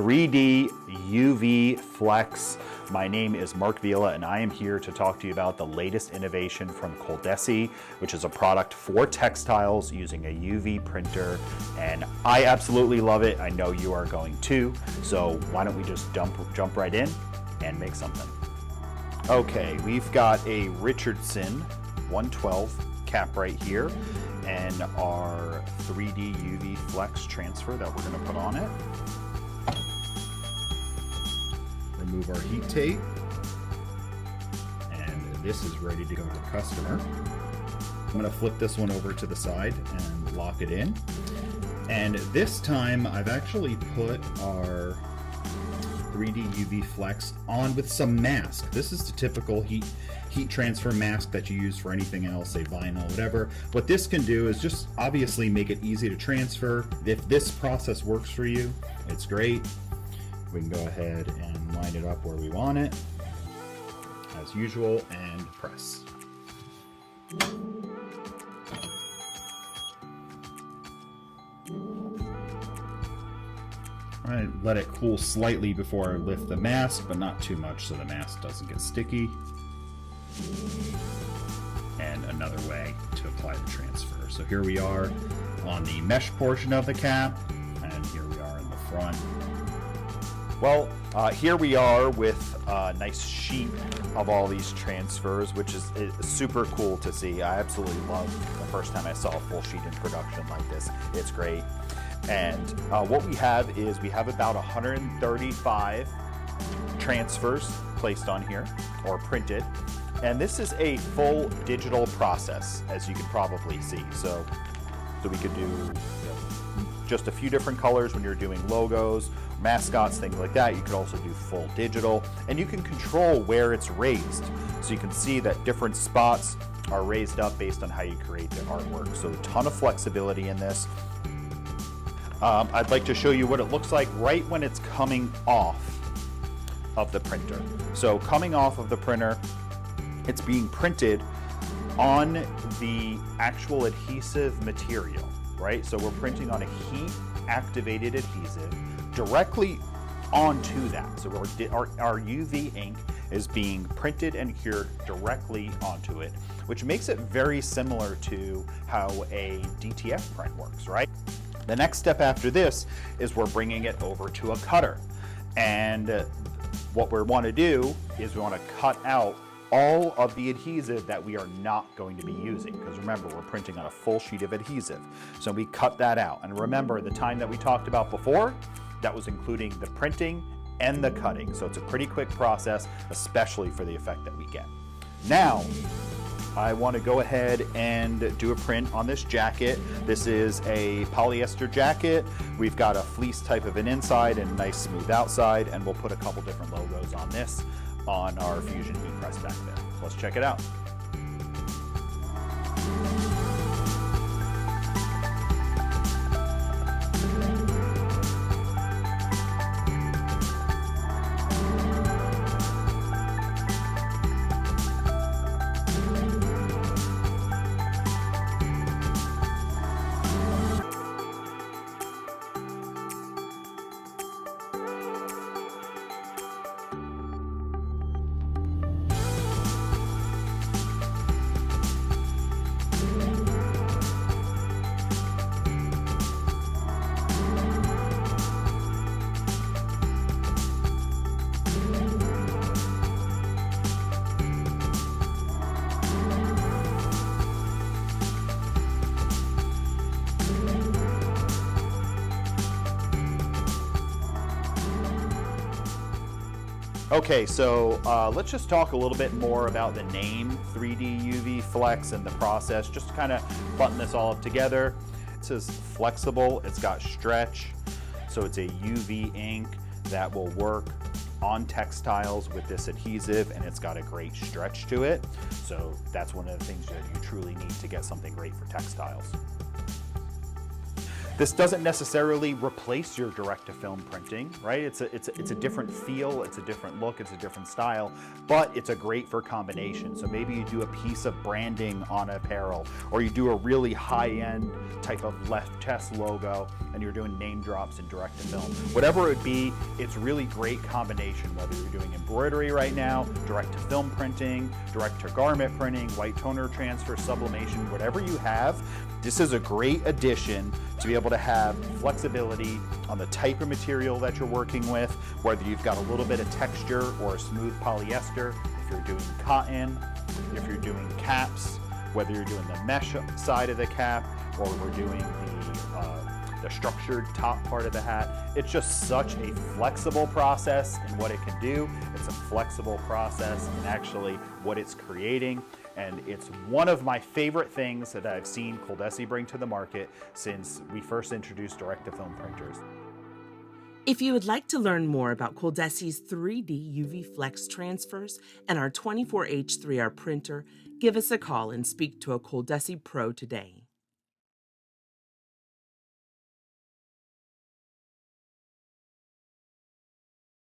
3D UV Flex. My name is Mark Vila and I am here to talk to you about the latest innovation from ColDesi, which is a product for textiles using a UV printer, and I absolutely love it. I know you are going too, so why don't we just jump right in and make something. Okay, we've got a Richardson 112 cap right here and our 3D UV Flex transfer that we're going to put on it. Remove our heat tape, and this is ready to go to the customer. I'm going to flip this one over to the side and lock it in. And this time I've actually put our 3D UV Flex on with some mask. This is the typical heat transfer mask that you use for anything else, say vinyl, whatever. What this can do is just obviously make it easy to transfer. If this process works for you, it's great. We can go ahead and line it up where we want it, as usual, and press. All right, let it cool slightly before I lift the mask, but not too much so the mask doesn't get sticky. And another way to apply the transfer. So here we are on the mesh portion of the cap, and here we are in the front. Well, here we are with a nice sheet of all these transfers, which is super cool to see. I absolutely love the first time I saw a full sheet in production like this. It's great. And what we have is we have about 135 transfers placed on here, or printed. And this is a full digital process, as you can probably see. So we could do just a few different colors when you're doing logos, mascots, things like that. You could also do full digital, and you can control where it's raised. So you can see that different spots are raised up based on how you create the artwork. So a ton of flexibility in this. I'd like to show you what it looks like right when it's coming off of the printer. So coming off of the printer, it's being printed on the actual adhesive material, right? So we're printing on a heat activated adhesive directly onto that. So our UV ink is being printed and cured directly onto it, which makes it very similar to how a DTF print works, right? The next step after this is we're bringing it over to a cutter. And what we want to do is we want to cut out all of the adhesive that we are not going to be using, because remember, we're printing on a full sheet of adhesive. So we cut that out. And remember the time that we talked about before, that was including the printing and the cutting. So it's a pretty quick process, especially for the effect that we get. Now, I want to go ahead and do a print on this jacket. This is a polyester jacket. We've got a fleece type of an inside and a nice smooth outside, and we'll put a couple different logos on this on our Fusion heat press back there. So let's check it out. Okay, so let's just talk a little bit more about the name 3D UV Flex and the process, just to kind of button this all up together. It says flexible, it's got stretch, so it's a UV ink that will work on textiles with this adhesive, and it's got a great stretch to it. So that's one of the things that you truly need to get something great for textiles. This doesn't necessarily replace your direct-to-film printing, right? It's a different feel, it's a different look, it's a different style, but it's a great for combination. So maybe you do a piece of branding on apparel, or you do a really high-end type of left chest logo, and you're doing name drops in direct-to-film. Whatever it be, it's really great combination, whether you're doing embroidery right now, direct-to-film printing, direct-to-garment printing, white toner transfer, sublimation, whatever you have. This is a great addition to be able to have flexibility on the type of material that you're working with, whether you've got a little bit of texture or a smooth polyester, if you're doing cotton, if you're doing caps, whether you're doing the mesh side of the cap, or we're doing the structured top part of the hat. It's just such a flexible process in what it can do. It's a flexible process in actually what it's creating. And it's one of my favorite things that I've seen ColDesi bring to the market since we first introduced direct-to-film printers. If you would like to learn more about ColDesi's 3D UV Flex transfers and our 24H 3R printer, give us a call and speak to a ColDesi Pro today.